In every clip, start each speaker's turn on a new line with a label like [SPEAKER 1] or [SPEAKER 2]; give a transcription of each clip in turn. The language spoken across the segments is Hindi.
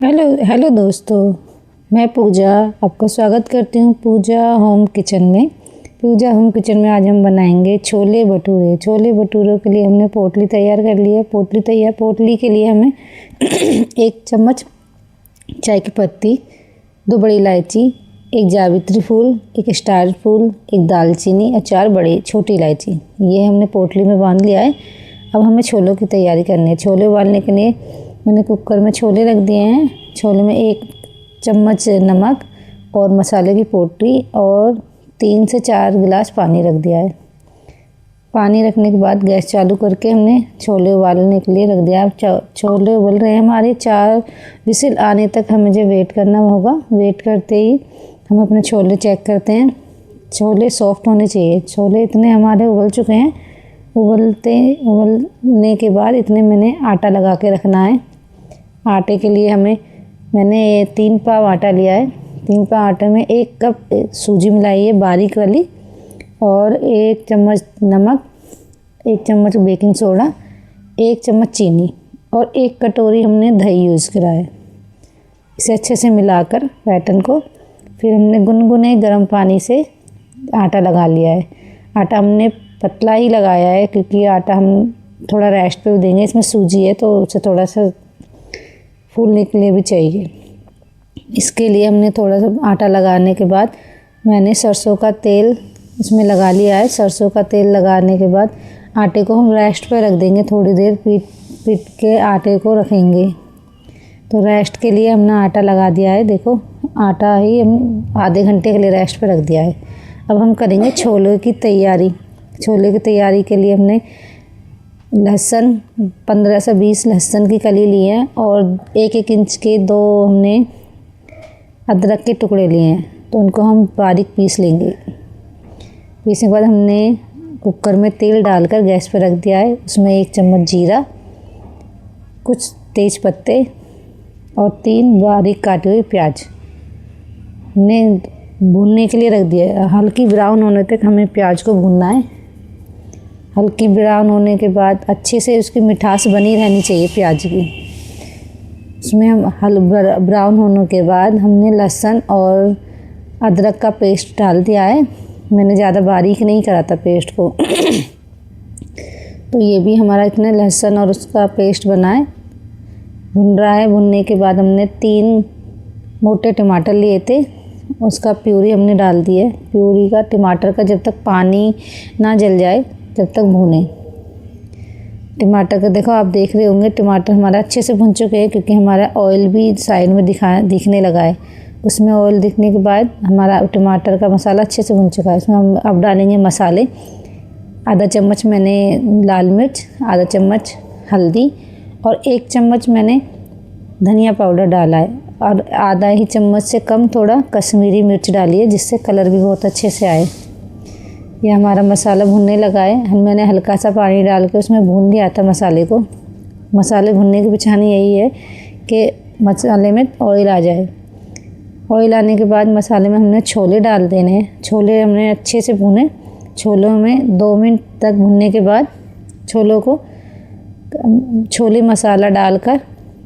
[SPEAKER 1] हेलो हेलो दोस्तों। मैं पूजा आपका स्वागत करती हूँ पूजा होम किचन में। पूजा होम किचन में आज हम बनाएंगे छोले भटूरे। छोले भटूरों के लिए हमने पोटली तैयार कर ली है। पोटली के लिए हमें 1 चम्मच चाय की पत्ती, 2 बड़ी इलायची, 1 जावित्री फूल, 1 स्टार फूल, 1 दालचीनी और 4 बड़ी छोटी इलायची, ये हमने पोटली में बांध लिया है। अब हमें छोलों की तैयारी करनी है। छोले उबालने के लिए मैंने कुकर में छोले रख दिए हैं। छोले में 1 चम्मच नमक और मसाले की पोटली और 3 से 4 गिलास पानी रख दिया है। पानी रखने के बाद गैस चालू करके हमने छोले उबालने के लिए रख दिया। अब छोले उबल रहे हैं हमारे। 4 विसिल आने तक हमें जो वेट करना होगा। वेट करते ही हम अपने छोले चेक करते हैं। छोले सॉफ्ट होने चाहिए। छोले इतने हमारे उबल चुके हैं। उबलने के बाद इतने मैंने आटा लगा के रखना है। आटे के लिए मैंने 3 पाव आटा लिया है। 3 पाव आटे में 1 कप सूजी मिलाई है बारीक वाली, और 1 चम्मच नमक, 1 चम्मच बेकिंग सोडा, 1 चम्मच चीनी और 1 कटोरी हमने दही यूज़ करा है। इसे अच्छे से मिलाकर बैटर को फिर हमने गुनगुने गर्म पानी से आटा लगा लिया है। आटा हमने पतला ही लगाया है क्योंकि आटा हम थोड़ा रेस्ट पे देंगे। इसमें सूजी है तो उसे थोड़ा सा फूलने के लिए भी चाहिए। इसके लिए हमने थोड़ा सा आटा लगाने के बाद मैंने सरसों का तेल इसमें लगा लिया है। सरसों का तेल लगाने के बाद आटे को हम रेस्ट पे रख देंगे। थोड़ी देर पीट के आटे को रखेंगे। तो रेस्ट के लिए हमने आटा लगा दिया है। देखो, आटा ही हम आधे घंटे के लिए रेस्ट पे रख दिया है। अब हम करेंगे छोले की तैयारी। छोले की तैयारी के लिए हमने लहसुन 15 से 20 लहसुन की कली ली है और 1-1 इंच के 2 हमने अदरक के टुकड़े लिए हैं, तो उनको हम बारीक पीस लेंगे। पीसने के बाद हमने कुकर में तेल डालकर गैस पर रख दिया है। उसमें 1 चम्मच जीरा, कुछ तेज पत्ते और 3 बारीक काटे हुए प्याज हमने भूनने के लिए रख दिया है। हल्की ब्राउन होने तक हमें प्याज को भूनना है। हल्की ब्राउन होने के बाद अच्छे से उसकी मिठास बनी रहनी चाहिए प्याज की। उसमें हम ब्राउन होने के बाद हमने लहसुन और अदरक का पेस्ट डाल दिया है। मैंने ज़्यादा बारीक नहीं करा था पेस्ट को। तो ये भी हमारा इतने लहसुन और उसका पेस्ट बना है, भुन रहा है। भुनने के बाद हमने 3 मोटे टमाटर लिए थे, उसका प्यूरी हमने डाल दी है। प्यूरी का टमाटर का जब तक पानी ना जल जाए तब तक भूनें। टमाटर का देखो, आप देख रहे होंगे टमाटर हमारा अच्छे से भुन चुके हैं क्योंकि हमारा ऑयल भी साइड में दिखने लगा है। उसमें ऑयल दिखने के बाद हमारा टमाटर का मसाला अच्छे से भुन चुका है। इसमें हम अब डालेंगे मसाले। आधा चम्मच मैंने लाल मिर्च, आधा चम्मच हल्दी और 1 चम्मच मैंने धनिया पाउडर डाला है, और आधा ही चम्मच से कम थोड़ा कश्मीरी मिर्च डाली है, जिससे कलर भी बहुत अच्छे से आए। ये हमारा मसाला भुनने लगा है। मैंने हल्का सा पानी डाल के उसमें भून लिया था मसाले को। मसाले भुनने की पहचान यही है कि मसाले में ऑयल आ जाए। ऑयल आने के बाद मसाले में हमने छोले डाल देने हैं। छोले हमने अच्छे से भुने। छोलों में 2 मिनट तक भुनने के बाद छोले मसाला डालकर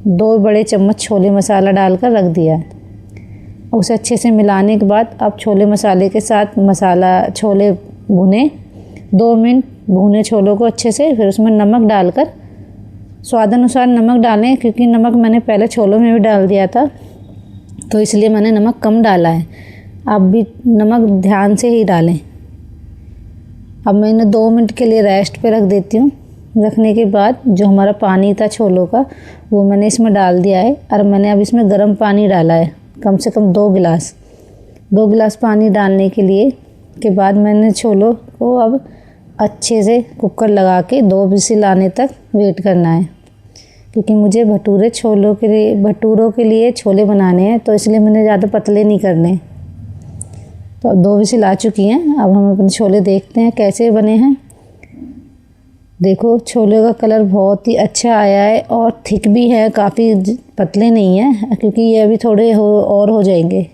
[SPEAKER 1] 2 बड़े चम्मच छोले मसाला डालकर रख दिया। उसे अच्छे से मिलाने के बाद अब छोले मसाले के साथ छोले भुने। 2 मिनट भुने छोलों को अच्छे से। फिर उसमें नमक डालकर स्वादानुसार नमक डालें, क्योंकि नमक मैंने पहले छोलों में भी डाल दिया था, तो इसलिए मैंने नमक कम डाला है। आप भी नमक ध्यान से ही डालें। अब मैंने 2 मिनट के लिए रेस्ट पे रख देती हूँ। रखने के बाद जो हमारा पानी था छोलों का, वो मैंने इसमें डाल दिया है, और मैंने अब इसमें गर्म पानी डाला है, कम से कम 2 गिलास पानी डालने के बाद मैंने छोलों को अब अच्छे से कुकर लगा के 2 विसिल आने तक वेट करना है, क्योंकि मुझे भटूरों के लिए छोले बनाने हैं, तो इसलिए मैंने ज़्यादा पतले नहीं करने। तो 2 विसिल आ चुकी हैं। अब हम अपने छोले देखते हैं कैसे बने हैं। देखो, छोले का कलर बहुत ही अच्छा आया है और थिक भी है, काफ़ी पतले नहीं हैं, क्योंकि ये अभी थोड़े हो जाएंगे,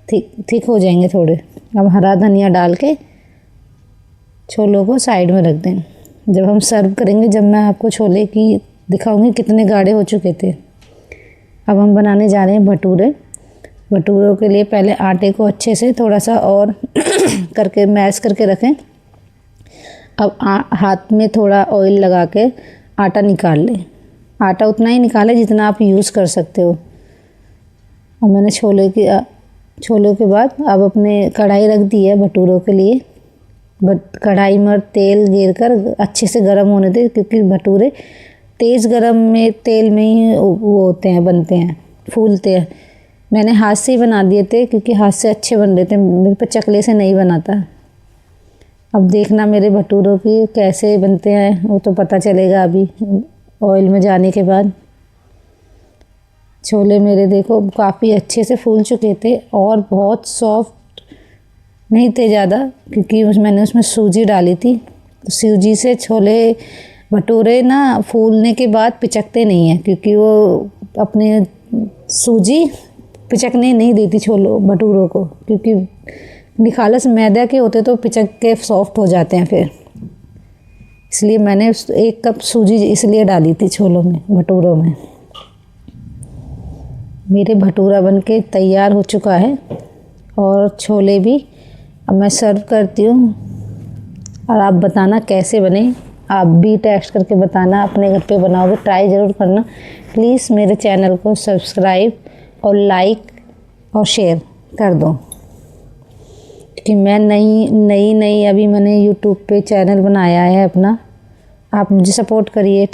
[SPEAKER 1] थिक हो जाएंगे थोड़े। अब हरा धनिया डाल के छोलों को साइड में रख दें। जब हम सर्व करेंगे, जब मैं आपको छोले की दिखाऊंगी कितने गाढ़े हो चुके थे। अब हम बनाने जा रहे हैं भटूरे। भटूरों के लिए पहले आटे को अच्छे से थोड़ा सा और करके मैश करके रखें। अब हाथ में थोड़ा ऑयल लगा के आटा निकाल लें। आटा उतना ही निकालें जितना आप यूज़ कर सकते हो। अब मैंने छोले के बाद अब अपने कढ़ाई रख दी है भटूरों के लिए। कढ़ाई में तेल गिर कर अच्छे से गर्म होने दें, क्योंकि भटूरे तेज़ गर्म में तेल में ही वो होते हैं, बनते हैं, फूलते हैं। मैंने हाथ से ही बना दिए थे, क्योंकि हाथ से अच्छे बन रहे थे, मेरे पे चकले से नहीं बनाता। अब देखना मेरे भटूरों की कैसे बनते हैं वो तो पता चलेगा अभी ऑयल में जाने के बाद। छोले मेरे देखो काफ़ी अच्छे से फूल चुके थे और बहुत सॉफ्ट नहीं थे ज़्यादा, क्योंकि मैंने उसमें सूजी डाली थी। तो सूजी से छोले भटूरे ना फूलने के बाद पिचकते नहीं हैं, क्योंकि वो अपने सूजी पिचकने नहीं देती छोलों भटूरों को, क्योंकि निखालस मैदा के होते तो पिचक के सॉफ्ट हो जाते हैं फिर। इसलिए मैंने 1 कप सूजी इसलिए डाली थी छोलों में, भटूरों में। मेरे भटूरा बन के तैयार हो चुका है और छोले भी। अब मैं सर्व करती हूँ और आप बताना कैसे बने। आप भी टेस्ट करके बताना, अपने घर पे बनाओगे ट्राई ज़रूर करना। प्लीज़ मेरे चैनल को सब्सक्राइब और लाइक और शेयर कर दो, कि मैं नई अभी मैंने यूट्यूब पे चैनल बनाया है अपना। आप मुझे सपोर्ट करिए।